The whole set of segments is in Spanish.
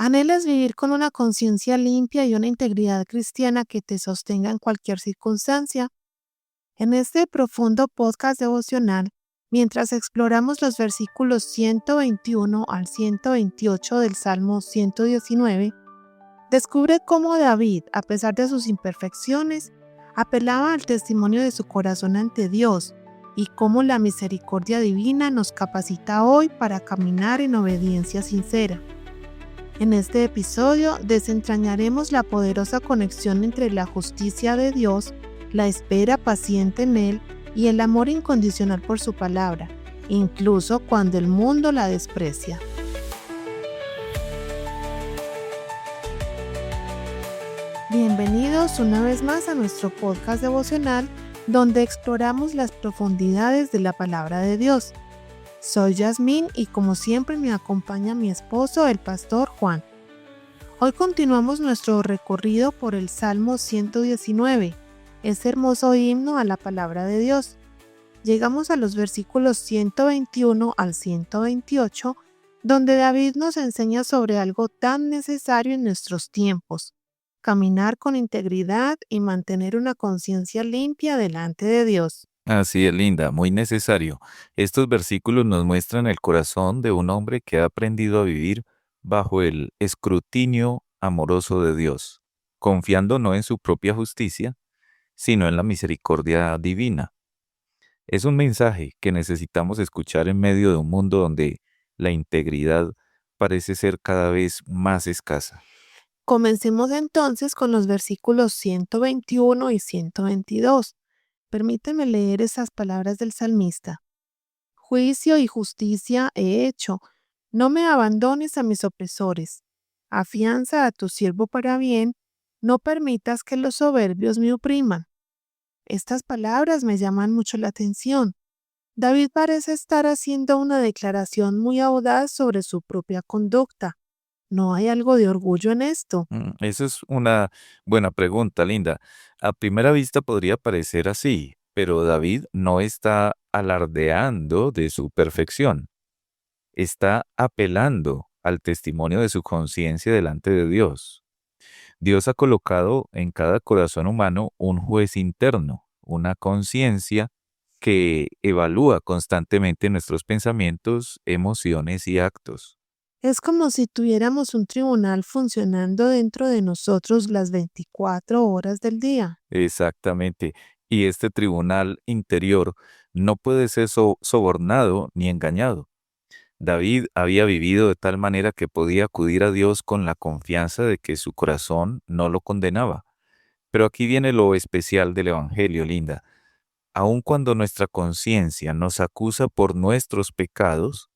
Anhelas vivir con una conciencia limpia y una integridad cristiana que te sostenga en cualquier circunstancia. En este profundo podcast devocional, mientras exploramos los versículos 121 al 128 del Salmo 119, descubre cómo David, a pesar de sus imperfecciones, apelaba al testimonio de su corazón ante Dios y cómo la misericordia divina nos capacita hoy para caminar en obediencia sincera. En este episodio desentrañaremos la poderosa conexión entre la justicia de Dios, la espera paciente en Él y el amor incondicional por su palabra, incluso cuando el mundo la desprecia. Bienvenidos una vez más a nuestro podcast devocional, donde exploramos las profundidades de la palabra de Dios. Soy Yasmín y como siempre me acompaña mi esposo, el pastor Juan. Hoy continuamos nuestro recorrido por el Salmo 119, ese hermoso himno a la palabra de Dios. Llegamos a los versículos 121 al 128, donde David nos enseña sobre algo tan necesario en nuestros tiempos: caminar con integridad y mantener una conciencia limpia delante de Dios. Así es, Linda, muy necesario. Estos versículos nos muestran el corazón de un hombre que ha aprendido a vivir bajo el escrutinio amoroso de Dios, confiando no en su propia justicia, sino en la misericordia divina. Es un mensaje que necesitamos escuchar en medio de un mundo donde la integridad parece ser cada vez más escasa. Comencemos entonces con los versículos 121 y 122. Permíteme leer esas palabras del salmista. Juicio y justicia he hecho, no me abandones a mis opresores. Afianza a tu siervo para bien, no permitas que los soberbios me opriman. Estas palabras me llaman mucho la atención. David parece estar haciendo una declaración muy audaz sobre su propia conducta. ¿No hay algo de orgullo en esto? Esa es una buena pregunta, Linda. A primera vista podría parecer así, pero David no está alardeando de su perfección. Está apelando al testimonio de su conciencia delante de Dios. Dios ha colocado en cada corazón humano un juez interno, una conciencia que evalúa constantemente nuestros pensamientos, emociones y actos. Es como si tuviéramos un tribunal funcionando dentro de nosotros las 24 horas del día. Exactamente. Y este tribunal interior no puede ser sobornado ni engañado. David había vivido de tal manera que podía acudir a Dios con la confianza de que su corazón no lo condenaba. Pero aquí viene lo especial del Evangelio, Linda. Aun cuando nuestra conciencia nos acusa por nuestros pecados,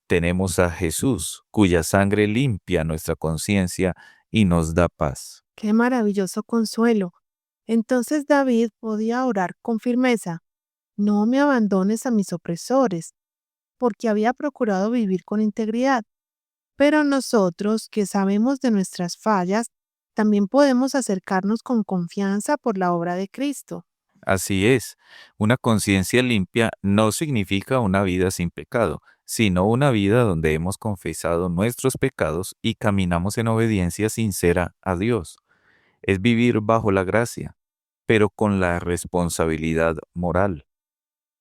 tenemos a Jesús, cuya sangre limpia nuestra conciencia y nos da paz. ¡Qué maravilloso consuelo! Entonces David podía orar con firmeza: no me abandones a mis opresores, porque había procurado vivir con integridad. Pero nosotros, que sabemos de nuestras fallas, también podemos acercarnos con confianza por la obra de Cristo. Así es, una conciencia limpia no significa una vida sin pecado, sino una vida donde hemos confesado nuestros pecados y caminamos en obediencia sincera a Dios. Es vivir bajo la gracia, pero con la responsabilidad moral.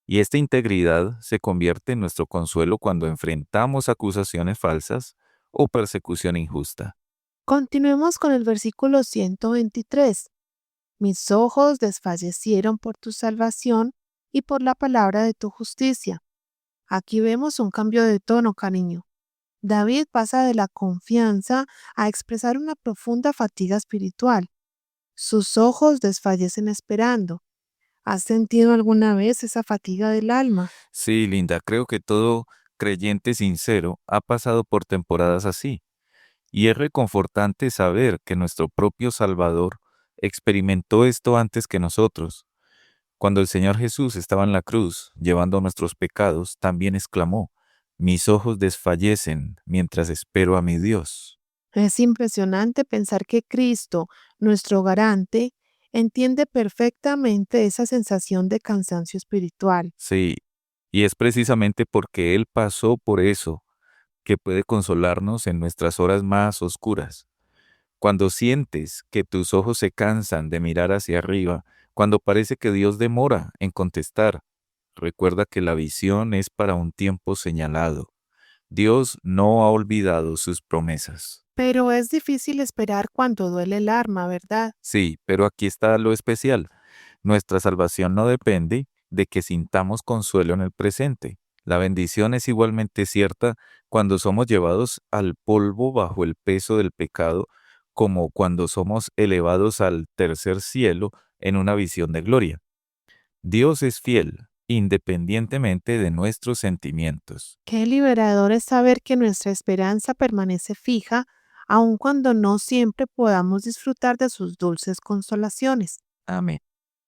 Y esta integridad se convierte en nuestro consuelo cuando enfrentamos acusaciones falsas o persecución injusta. Continuemos con el versículo 123. Mis ojos desfallecieron por tu salvación y por la palabra de tu justicia. Aquí vemos un cambio de tono, cariño. David pasa de la confianza a expresar una profunda fatiga espiritual. Sus ojos desfallecen esperando. ¿Has sentido alguna vez esa fatiga del alma? Sí, Linda, creo que todo creyente sincero ha pasado por temporadas así. Y es reconfortante saber que nuestro propio Salvador experimentó esto antes que nosotros. Cuando el Señor Jesús estaba en la cruz, llevando nuestros pecados, también exclamó: mis ojos desfallecen mientras espero a mi Dios. Es impresionante pensar que Cristo, nuestro garante, entiende perfectamente esa sensación de cansancio espiritual. Sí, y es precisamente porque Él pasó por eso que puede consolarnos en nuestras horas más oscuras. Cuando sientes que tus ojos se cansan de mirar hacia arriba, cuando parece que Dios demora en contestar, recuerda que la visión es para un tiempo señalado. Dios no ha olvidado sus promesas. Pero es difícil esperar cuando duele el alma, ¿verdad? Sí, pero aquí está lo especial. Nuestra salvación no depende de que sintamos consuelo en el presente. La bendición es igualmente cierta cuando somos llevados al polvo bajo el peso del pecado, como cuando somos elevados al tercer cielo en una visión de gloria. Dios es fiel, independientemente de nuestros sentimientos. Qué liberador es saber que nuestra esperanza permanece fija, aun cuando no siempre podamos disfrutar de sus dulces consolaciones. Amén.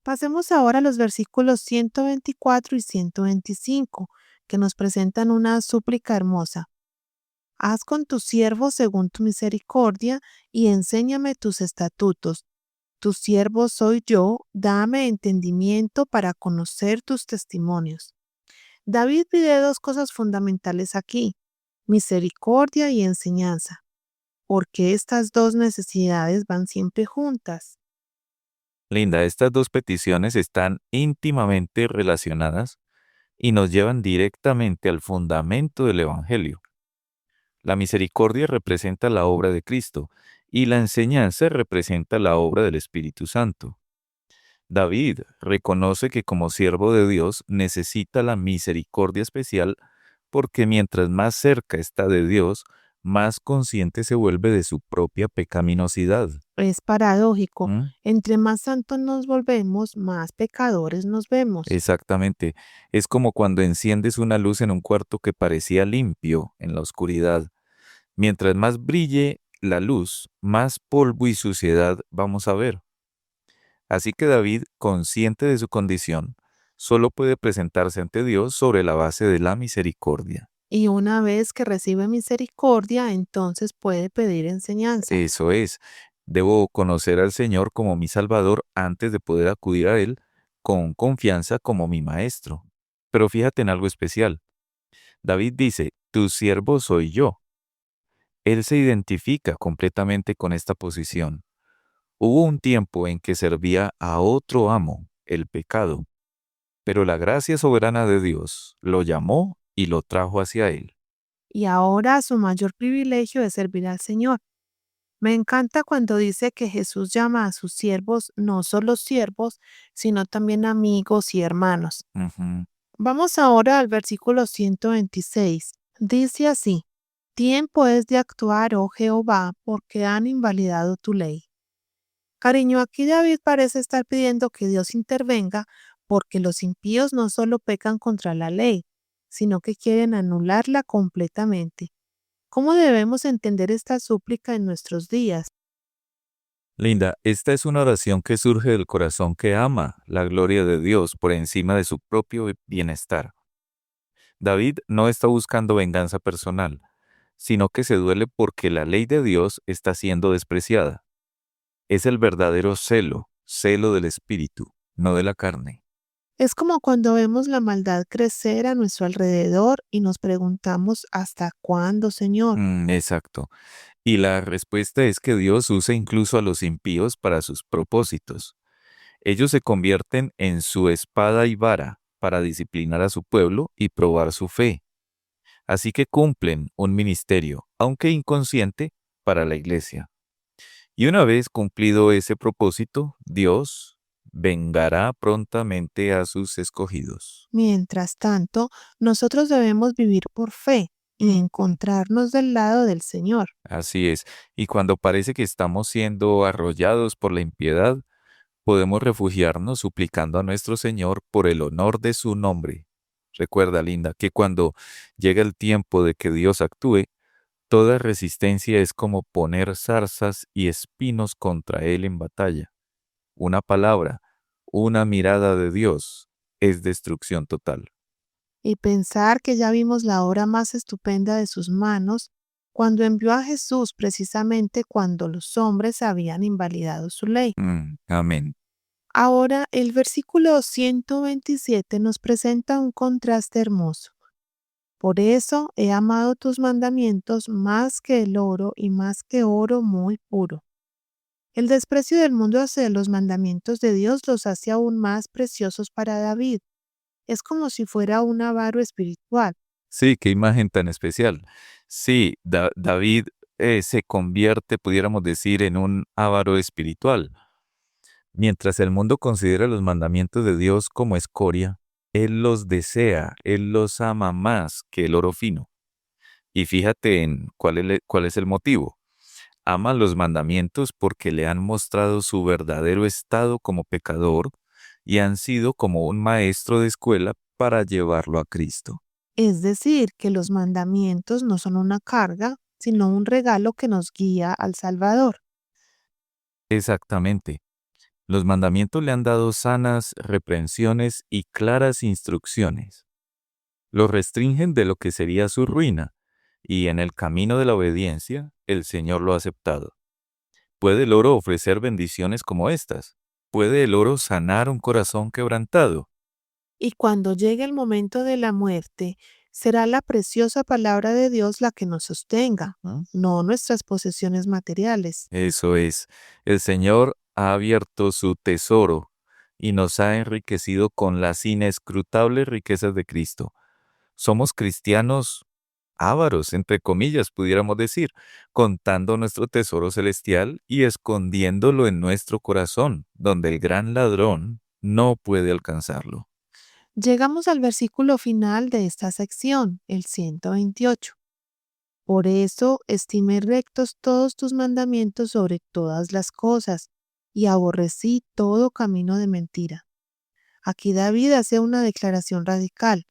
Pasemos ahora a los versículos 124 y 125, que nos presentan una súplica hermosa. Haz con tu siervo según tu misericordia y enséñame tus estatutos. Tu siervo soy yo, dame entendimiento para conocer tus testimonios. David pide dos cosas fundamentales aquí, misericordia y enseñanza, porque estas dos necesidades van siempre juntas. Linda, estas dos peticiones están íntimamente relacionadas y nos llevan directamente al fundamento del Evangelio. La misericordia representa la obra de Cristo y la enseñanza representa la obra del Espíritu Santo. David reconoce que como siervo de Dios necesita la misericordia especial porque mientras más cerca está de Dios, más consciente se vuelve de su propia pecaminosidad. Es paradójico, ¿Mm? entre más santos nos volvemos, más pecadores nos vemos. Exactamente. Es como cuando enciendes una luz en un cuarto que parecía limpio en la oscuridad. Mientras más brille la luz, más polvo y suciedad vamos a ver. Así que David, consciente de su condición, solo puede presentarse ante Dios sobre la base de la misericordia. Y una vez que recibe misericordia, entonces puede pedir enseñanza. Eso es, debo conocer al Señor como mi Salvador antes de poder acudir a Él con confianza como mi Maestro. Pero fíjate en algo especial. David dice, tu siervo soy yo. Él se identifica completamente con esta posición. Hubo un tiempo en que servía a otro amo, el pecado, pero la gracia soberana de Dios lo llamó y lo trajo hacia él. Y ahora su mayor privilegio es servir al Señor. Me encanta cuando dice que Jesús llama a sus siervos no solo siervos, sino también amigos y hermanos. Ujú. Vamos ahora al versículo 126. Dice así, tiempo es de actuar, oh Jehová, porque han invalidado tu ley. Cariño, aquí David parece estar pidiendo que Dios intervenga porque los impíos no solo pecan contra la ley, sino que quieren anularla completamente. ¿Cómo debemos entender esta súplica en nuestros días? Linda, esta es una oración que surge del corazón que ama la gloria de Dios por encima de su propio bienestar. David no está buscando venganza personal, sino que se duele porque la ley de Dios está siendo despreciada. Es el verdadero celo, celo del espíritu, no de la carne. Es como cuando vemos la maldad crecer a nuestro alrededor y nos preguntamos ¿hasta cuándo, Señor? Exacto. Y la respuesta es que Dios usa incluso a los impíos para sus propósitos. Ellos se convierten en su espada y vara para disciplinar a su pueblo y probar su fe. Así que cumplen un ministerio, aunque inconsciente, para la iglesia. Y una vez cumplido ese propósito, Dios vengará prontamente a sus escogidos. Mientras tanto, nosotros debemos vivir por fe y encontrarnos del lado del Señor. Así es. Y cuando parece que estamos siendo arrollados por la impiedad, podemos refugiarnos suplicando a nuestro Señor por el honor de su nombre. Recuerda, Linda, que cuando llega el tiempo de que Dios actúe, toda resistencia es como poner zarzas y espinos contra Él en batalla. Una palabra, una mirada de Dios es destrucción total. Y pensar que ya vimos la obra más estupenda de sus manos cuando envió a Jesús precisamente cuando los hombres habían invalidado su ley. Amén. Ahora, el versículo 127 nos presenta un contraste hermoso. Por eso he amado tus mandamientos más que el oro y más que oro muy puro. El desprecio del mundo hacia los mandamientos de Dios los hace aún más preciosos para David. Es como si fuera un avaro espiritual. Sí, qué imagen tan especial. Sí, David se convierte, pudiéramos decir, en un avaro espiritual. Mientras el mundo considera los mandamientos de Dios como escoria, Él los desea, Él los ama más que el oro fino. Y fíjate en cuál es el motivo. Ama los mandamientos porque le han mostrado su verdadero estado como pecador y han sido como un maestro de escuela para llevarlo a Cristo. Es decir, que los mandamientos no son una carga, sino un regalo que nos guía al Salvador. Exactamente. Los mandamientos le han dado sanas reprensiones y claras instrucciones. Los restringen de lo que sería su ruina, y en el camino de la obediencia, el Señor lo ha aceptado. ¿Puede el oro ofrecer bendiciones como estas? ¿Puede el oro sanar un corazón quebrantado? Y cuando llegue el momento de la muerte, será la preciosa palabra de Dios la que nos sostenga, ¿Mm? no nuestras posesiones materiales. Eso es, el Señor ha abierto su tesoro y nos ha enriquecido con las inescrutables riquezas de Cristo. Somos cristianos ávaros, entre comillas, pudiéramos decir, contando nuestro tesoro celestial y escondiéndolo en nuestro corazón, donde el gran ladrón no puede alcanzarlo. Llegamos al versículo final de esta sección, el 128. Por eso estimé rectos todos tus mandamientos sobre todas las cosas, y aborrecí todo camino de mentira. Aquí David hace una declaración radical.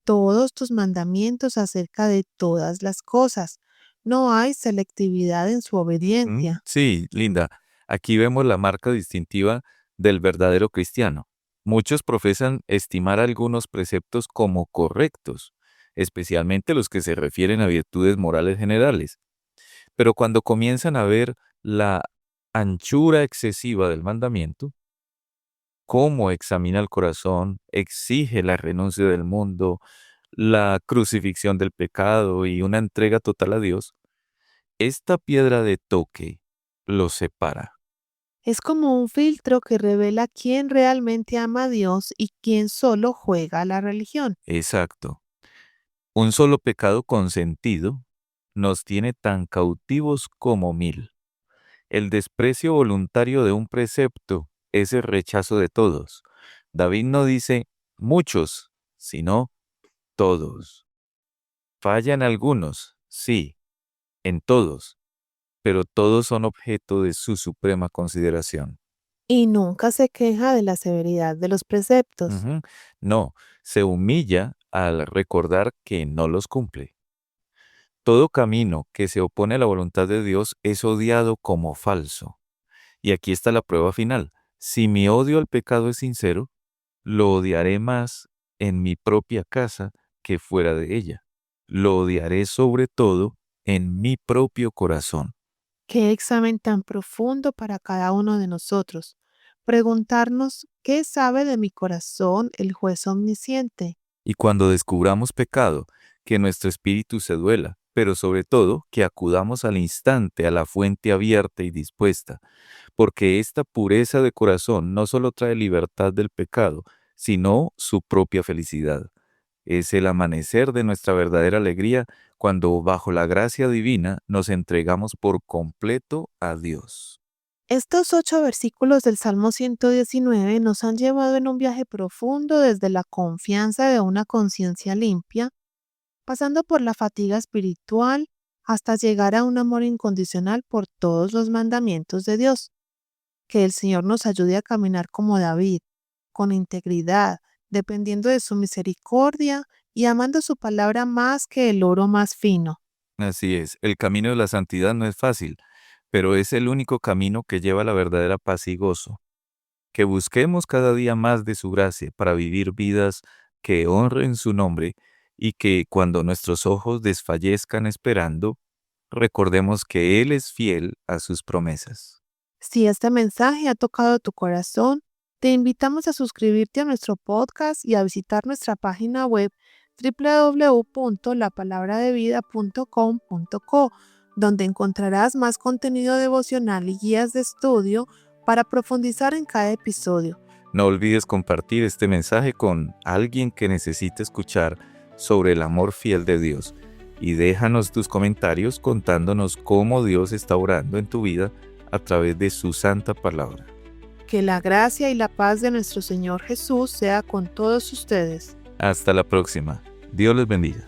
Todos tus mandamientos acerca de todas las cosas. No hay selectividad en su obediencia. Sí, Linda, aquí vemos la marca distintiva del verdadero cristiano. Muchos profesan estimar algunos preceptos como correctos, especialmente los que se refieren a virtudes morales generales. Pero cuando comienzan a ver la anchura excesiva del mandamiento, cómo examina el corazón, exige la renuncia del mundo, la crucifixión del pecado y una entrega total a Dios, esta piedra de toque los separa. Es como un filtro que revela quién realmente ama a Dios y quién solo juega a la religión. Exacto. Un solo pecado consentido nos tiene tan cautivos como 1000. El desprecio voluntario de un precepto es el rechazo de todos. David no dice muchos, sino todos. Fallan algunos, sí, en todos, pero todos son objeto de su suprema consideración. Y nunca se queja de la severidad de los preceptos. Ujú. No, se humilla al recordar que no los cumple. Todo camino que se opone a la voluntad de Dios es odiado como falso. Y aquí está la prueba final. Si mi odio al pecado es sincero, lo odiaré más en mi propia casa que fuera de ella. Lo odiaré sobre todo en mi propio corazón. Qué examen tan profundo para cada uno de nosotros. Preguntarnos, ¿qué sabe de mi corazón el juez omnisciente? Y cuando descubramos pecado, que nuestro espíritu se duela, pero sobre todo que acudamos al instante a la fuente abierta y dispuesta, porque esta pureza de corazón no solo trae libertad del pecado, sino su propia felicidad. Es el amanecer de nuestra verdadera alegría cuando bajo la gracia divina nos entregamos por completo a Dios. Estos 8 versículos del Salmo 119 nos han llevado en un viaje profundo desde la confianza de una conciencia limpia, pasando por la fatiga espiritual, hasta llegar a un amor incondicional por todos los mandamientos de Dios. Que el Señor nos ayude a caminar como David, con integridad, dependiendo de su misericordia y amando su palabra más que el oro más fino. Así es, el camino de la santidad no es fácil, pero es el único camino que lleva a la verdadera paz y gozo. Que busquemos cada día más de su gracia para vivir vidas que honren su nombre y que cuando nuestros ojos desfallezcan esperando, recordemos que Él es fiel a sus promesas. Si este mensaje ha tocado tu corazón, te invitamos a suscribirte a nuestro podcast y a visitar nuestra página web www.lapalabradevida.com.co, donde encontrarás más contenido devocional y guías de estudio para profundizar en cada episodio. No olvides compartir este mensaje con alguien que necesite escuchar sobre el amor fiel de Dios. Y déjanos tus comentarios contándonos cómo Dios está obrando en tu vida a través de su santa palabra. Que la gracia y la paz de nuestro Señor Jesús sea con todos ustedes. Hasta la próxima. Dios les bendiga.